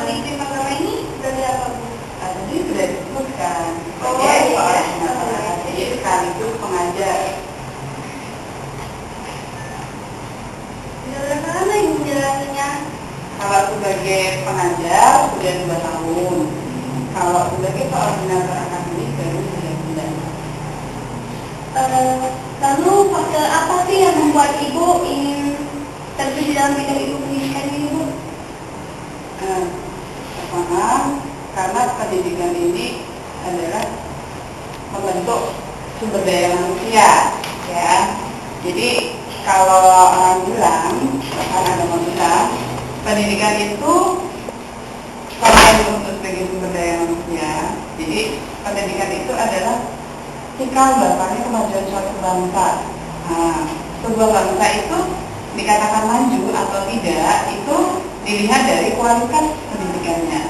di tim agama ini belajar apa, Bu? Tadi sudah disebutkan Oh, sebagai iya. seorang pengajar, jadi sekaligus pengajar. Sudah berapa lama Ibu menjalaninya? Kalau sebagai pengajar sudah 2 tahun. Kalau sebagai koordinator akademik baru 3 bulan. Lalu faktor apa sih yang membuat Ibu ingin terjun dalam bidang ilmu pendidikan ini, Bu? Pertama, karena pendidikan ini adalah membentuk sumber daya manusia, ya. Jadi kalau orang bilang, bahkan agama bilang, pendidikan itu selain untuk sebagai sumber daya manusia, jadi pendidikan itu adalah cikal bakalnya kemajuan suatu bangsa. Nah, sebuah bangsa itu dikatakan maju atau tidak itu dilihat dari kualitas pendidikannya.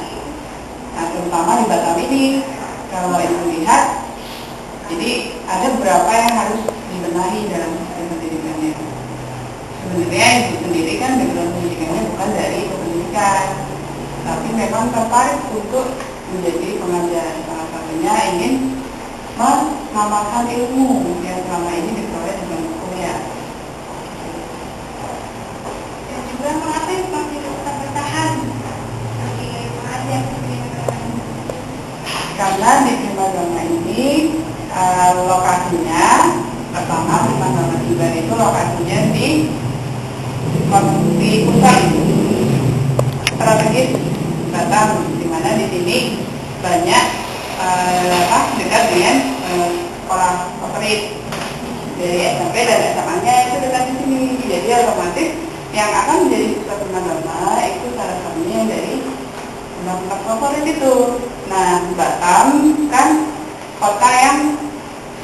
Nah, terutama di Batam ini, kalau Ibu lihat, jadi ada beberapa yang harus dibenahi dalam sistem pendidikannya. Sebenarnya Ibu sendiri kan background pendidikannya bukan dari pendidikan, tapi memang tertarik untuk menjadi pengajar. Salah satunya ingin mengamalkan ilmu yang selama ini diperoleh di bangku kuliah. Dan juga mengapa Ibu masih tetap bertahan sebagai pengajar di tim agama ini? Karena di tim agama ini lokasinya, pertama tim agama Iban itu lokasinya di pusat strategis Batam, di mana di sini banyak dekat dengan sekolah favorit dari SMP dan SMA-nya itu dekat di sini. Jadi otomatis yang akan menjadi pusat tim agama itu salah satunya dari tempat favorit itu. Nah, Batam kan kota yang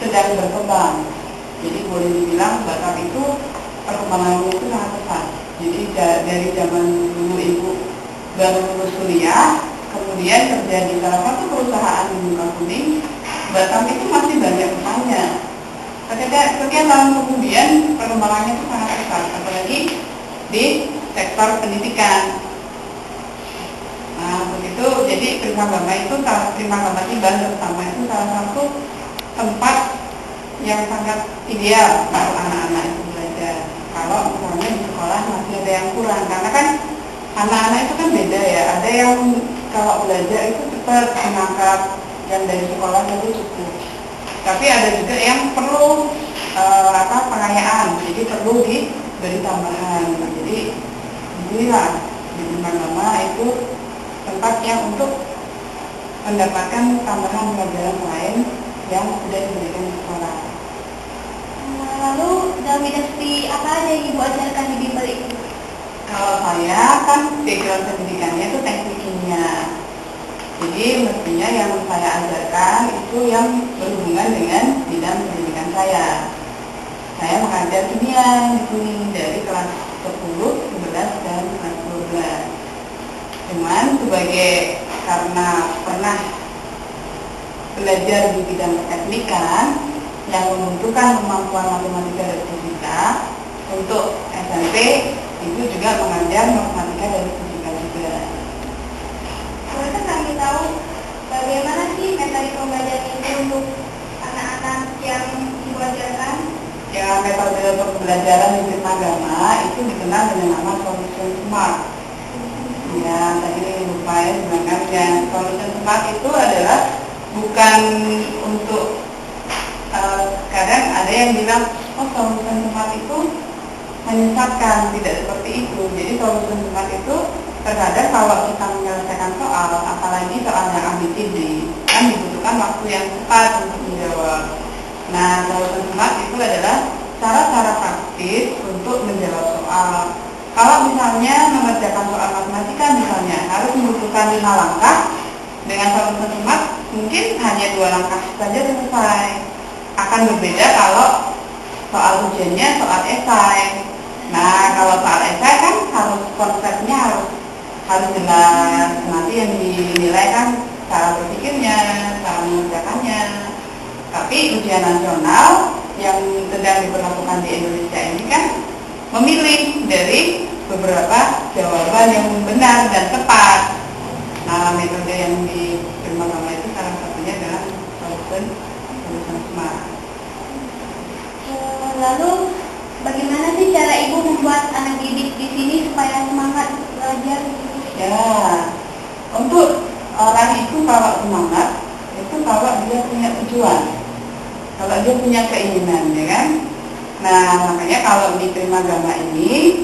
sedang berkembang. Jadi boleh dibilang Batam itu perkembangannya itu sangat pesat. Jadi dari zaman dulu Ibu baru lulus kuliah, kemudian kerja di salah satu perusahaan di Mukakuning, Batam itu masih banyak bertanya. Sekian tahun kemudian perkembangannya itu sangat pesat, apalagi di sektor pendidikan. Nah, begitu. Jadi Prima Agama Iban terutama itu salah satu tempat yang sangat ideal untuk anak-anak itu belajar. Kalau misalnya di sekolah masih ada yang kurang, karena kan anak-anak itu kan beda ya. Ada yang kalau belajar itu cepat menangkap yang dari sekolah itu cukup. Tapi ada juga yang perlu pengayaan, jadi perlu diberi tambahan. Jadi inilah di Prima Agama itu tempatnya untuk mendapatkan tambahan pelajaran lain yang sudah diberikan di sekolah. Lalu dalam bidang studi apa aja yang Ibu ajarkan di bimbel itu? Kalau saya kan background pendidikannya itu teknik kimia. Jadi mestinya yang saya ajarkan itu yang berhubungan dengan bidang pendidikan saya. Saya mengajar kimia di sini dari kelas 10, 11, dan kelas 12. Cuman karena pernah belajar di bidang teknikan yang membutuhkan kemampuan matematika dan fisika, untuk SMP itu juga mengajar matematika dan fisika juga. Boleh kami tahu bagaimana sih metode pembelajaran ini untuk anak-anak yang Ibu ajarkan? Ya, metode pembelajaran di Prima Agama itu dikenal dengan nama solution smart. Ya, tadi lupa ya sebenarnya. Solution smart itu adalah bukan untuk kadang ada yang bilang, oh solution smart itu menyesatkan. Tidak seperti itu. Jadi solution smart itu terkadang kalau kita menyelesaikan soal, apalagi soal yang ABCD, kan dibutuhkan waktu yang cepat untuk menjawab. Nah, solution smart itu adalah cara-cara praktis untuk menjawab soal. Kalau misalnya mengerjakan soal matematika misalnya harus membutuhkan 5 langkah, dengan solution smart mungkin hanya 2 langkah saja selesai. Akan berbeda kalau soal ujiannya soal esai. Nah, kalau soal esai kan harus konsepnya harus jelas. Nanti yang dinilai kan cara berpikirnya, cara mengerjakannya. Tapi ujian nasional yang sedang diberlakukan di Indonesia ini kan memilih dari beberapa jawaban yang benar dan tepat. Primagama itu salah satunya adalah lulusan Smart. Lalu bagaimana sih cara ibu membuat anak didik di sini supaya semangat belajar? Ya, untuk orang itu kalau semangat itu kalau dia punya tujuan, kalau dia punya keinginan, ya kan? Nah, makanya kalau di Primagama ini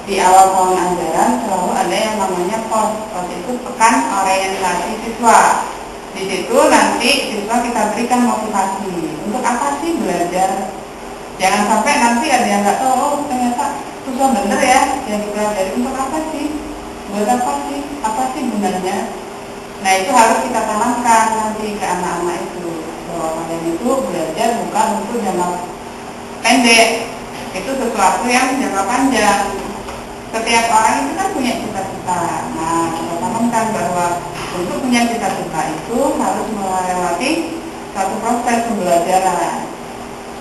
di awal tahun ajaran selalu ada yang namanya POS. POS itu pekan orientasi siswa. Di situ nanti siswa kita berikan motivasi. Untuk apa sih belajar? Jangan sampai nanti ada yang nggak tahu, oh ternyata susah bener ya yang dipelajari. Untuk apa sih? Buat apa sih? Apa sih gunanya? Nah, itu harus kita tanamkan nanti ke anak-anak itu, bahwa kalian itu belajar bukan untuk jangka pendek, itu sesuatu yang jangka panjang. Setiap orang itu kan punya cita-cita. Nah, kita tanamkan bahwa untuk punya cita-cita itu harus melewati satu proses pembelajaran.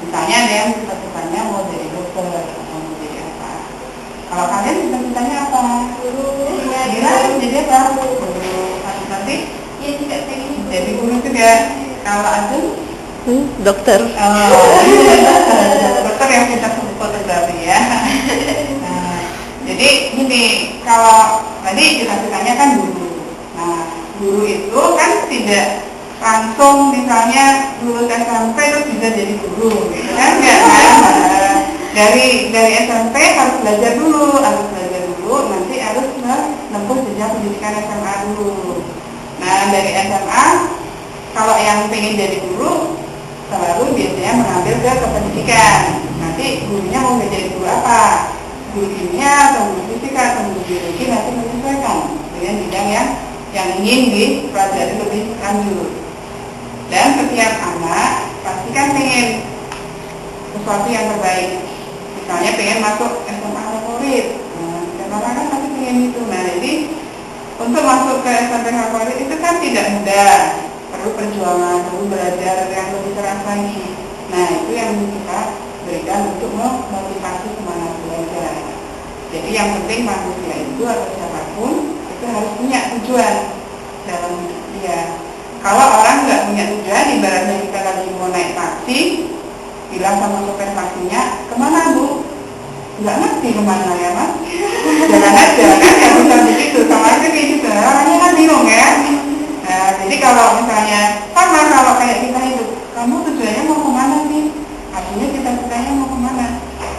Misalnya ada yang cita-citanya mau jadi dokter atau mau jadi apa. Kalau kalian cita-citanya apa? Guru. Kira jadi apa? Guru. Nanti? Ya tidak pengen Jadi guru juga. Kalau Azul? Dokter. Dokter yang kita sebut fotografi ya. Nah, jadi gini, kalau tadi cita-citanya kan guru. Nah, guru itu kan tidak langsung misalnya lulus SMP terus bisa jadi guru, gitu kan? Enggak kan? Nah, dari SMP harus belajar dulu, nanti harus menempuh jenjang pendidikan SMA dulu. Nah, dari SMA kalau yang pengen jadi guru selalu biasanya mengambil ke kependidikan. Nanti gurunya mau jadi guru apa? Guru kimia atau guru fisika atau guru biologi, nanti menyesuaikan dengan bidang yang ingin dipelajari lebih lanjut. Dan setiap anak pasti kan pengen sesuatu yang terbaik. Misalnya pengen masuk SMA favorit, nah, kan pasti pengen itu. Nah, jadi untuk masuk ke SMP favorit itu kan tidak mudah, perlu perjuangan, perlu belajar yang lebih keras lagi. Nah, itu yang kita berikan untuk memotivasi semangat belajar. Jadi yang penting manusia itu atau siapapun itu harus punya tujuan dalam dia. Kalau orang nggak punya tujuan, ibaratnya kita lagi mau naik taksi, bilang sama sopir taksinya, kemana bu? Nggak ngerti kemana ya mas? Jalan aja kan, yang bisa begitu, sama aja kayak gitu. Orangnya kan bingung ya. Nah, jadi kalau misalnya sama kalau kayak kita hidup, kamu tujuannya mau kemana sih? Artinya cita-citanya mau kemana?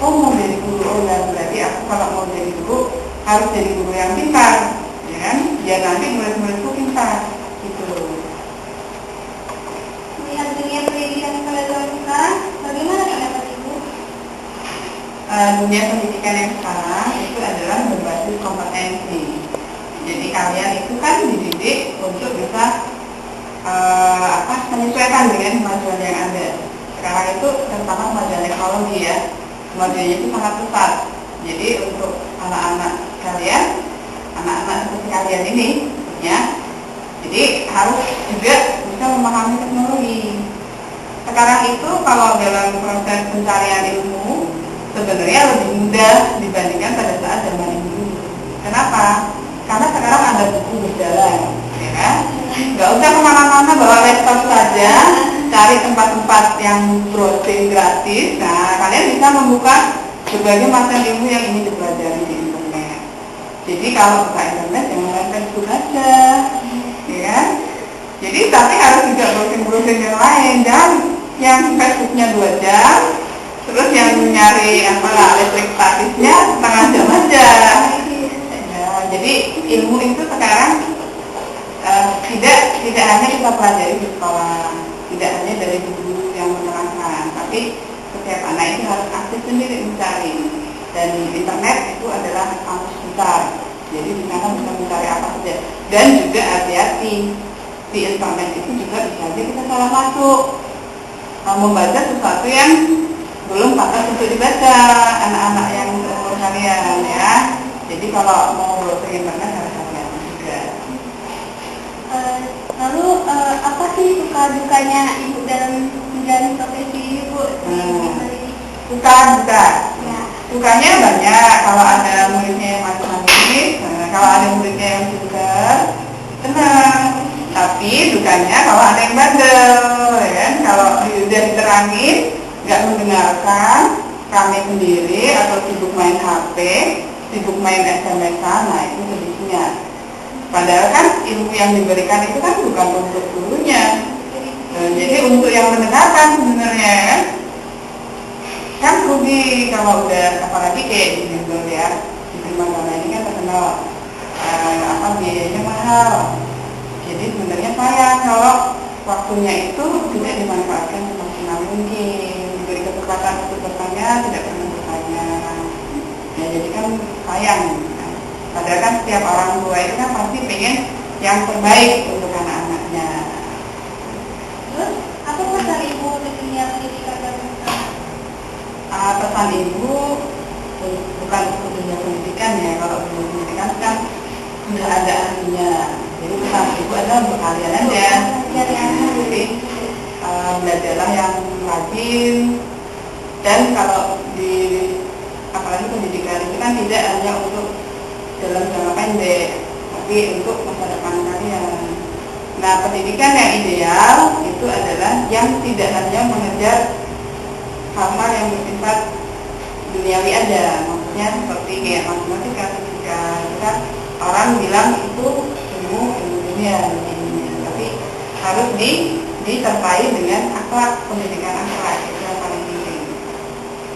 Oh mau jadi guru, oh ya berarti aku kalau mau jadi guru harus jadi guru yang pintar, ya kan? Biar nanti murid-muridku pintar, gitu. melihat dunia pendidikan pada zaman sekarang, bagaimana pendapat ibu? Dunia pendidikan yang sekarang itu adalah berbasis kompetensi. Jadi kalian itu kan dididik untuk bisa menyesuaikan dengan kemajuan yang ada. Sekarang itu terutama kemajuan teknologi ya, kemajuannya itu sangat pesat. Jadi untuk anak-anak kalian, anak-anak seperti kalian ini, ya, jadi harus juga bisa memahami teknologi. Sekarang itu kalau dalam proses pencarian ilmu sebenarnya lebih mudah dibandingkan pada saat zaman dulu. Kenapa? Karena sekarang ada buku berjalan, ya kan? Nggak usah kemana-mana, bawa laptop saja, cari tempat-tempat yang browsing gratis. Nah, kalian bisa membuka berbagai macam ilmu yang ingin dipelajari di internet. Jadi kalau buka internet jangan main Facebook aja, ya kan? Jadi tapi harus juga browsing-browsing yang lain, dan yang Facebooknya 2 jam, terus yang nyari listrik statisnya setengah jam aja. Jadi ilmu itu sekarang tidak hanya kita pelajari di sekolah, tidak hanya dari guru yang menerangkan, tapi setiap anak itu harus aktif sendiri mencari. Dan internet itu adalah kamus besar, jadi di sana bisa mencari apa saja. Dan juga hati-hati, di internet itu juga bisa kita salah masuk, membaca sesuatu yang belum pantas untuk dibaca anak-anak yang seumur kalian ya. Jadi kalau mau browsing internet harus hati-hati juga. Lalu apa sih suka dukanya ibu dalam menjalani profesi ibu? Suka duka. Ya. Sukanya banyak, kalau ada muridnya yang manis-manis, kalau ada muridnya yang pintar, tenang. Tapi duka pendidikannya kalau ada yang bandel, ya kan? Kalau udah diterangin, nggak mendengarkan, kami sendiri atau sibuk main HP, sibuk main SMS, nah itu kondisinya. Padahal kan ilmu yang diberikan itu kan bukan untuk gurunya, jadi untuk yang mendengarkan sebenarnya kan rugi kalau udah, apalagi kayak di Google ya, di Primagama ini kan terkenal biayanya mahal. Jadi sebenarnya sayang kalau waktunya itu tidak dimanfaatkan semaksimal mungkin, diberi kesempatan untuk bertanya, tidak pernah bertanya. Ya jadi kan sayang. Padahal kan setiap orang tua itu kan pasti pengen yang terbaik untuk anak-anaknya. Terus, apa pesan ibu untuk dunia pendidikan dan Pesan ibu bukan untuk dunia pendidikan ya, kalau dunia pendidikan kan sudah ada ahlinya. Jadi pesan ibu adalah untuk kalian aja. Jadi belajarlah yang rajin, dan kalau di apalagi pendidikan itu kan tidak hanya untuk dalam jangka pendek, tapi untuk masa depan kalian. Nah, pendidikan yang ideal itu adalah yang tidak hanya mengejar hal-hal yang bersifat duniawi aja, maksudnya seperti kayak matematika, fisika, kan orang bilang itu ilmu dunia, tapi harus disertai dengan akhlak, pendidikan akhlak, itu yang paling penting.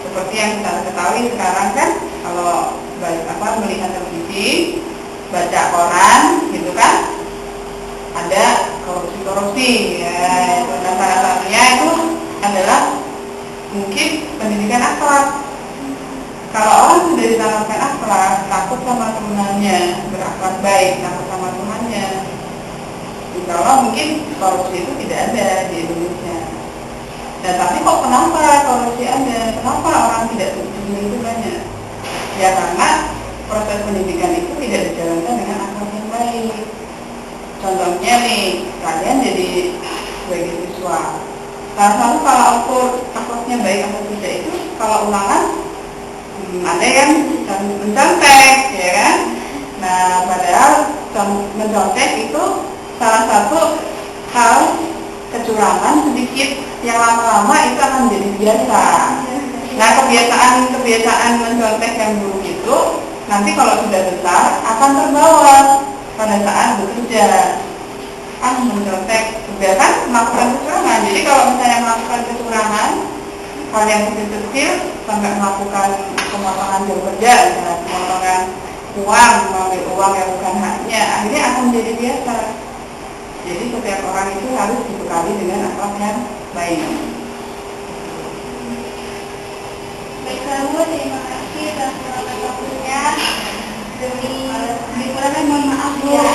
Seperti yang kita ketahui sekarang kan, kalau melihat televisi, baca koran, gitu kan, ada korupsi-korupsi, ya, itu salah satunya itu adalah mungkin pendidikan akhlak. Kalau orang sudah ditanamkan akhlak, takut sama Tuhannya, berakhlak baik, takut sama Tuhannya, insya Allah mungkin korupsi itu tidak ada di Indonesia. Dan tapi kok kenapa korupsi ada? Kenapa orang tidak setuju itu banyak? Ya karena proses pendidikan itu tidak dijalankan dengan akhlak yang baik. Contohnya nih, kalian jadi sebagai siswa, salah satu kalau ukur akhlaknya baik atau tidak itu kalau ulangan ada yang mencontek, ya kan? Nah, padahal mencontek itu salah satu hal kecurangan sedikit yang lama-lama itu akan menjadi biasa. Nah, kebiasaan mencontek yang buruk itu nanti kalau sudah besar akan terbawa pada saat bekerja. Mencontek sudah kan melakukan kecurangan. Jadi kalau misalnya melakukan kecurangan, hal yang kecil-kecil sampai melakukan pemotongan jam kerja, misalnya pemotongan uang, mengambil uang yang bukan haknya, akhirnya akan menjadi biasa. Jadi setiap orang itu harus dibekali dengan akhlak yang baik. Baik, terima kasih atas waktunya. Demi mohon maaf ya.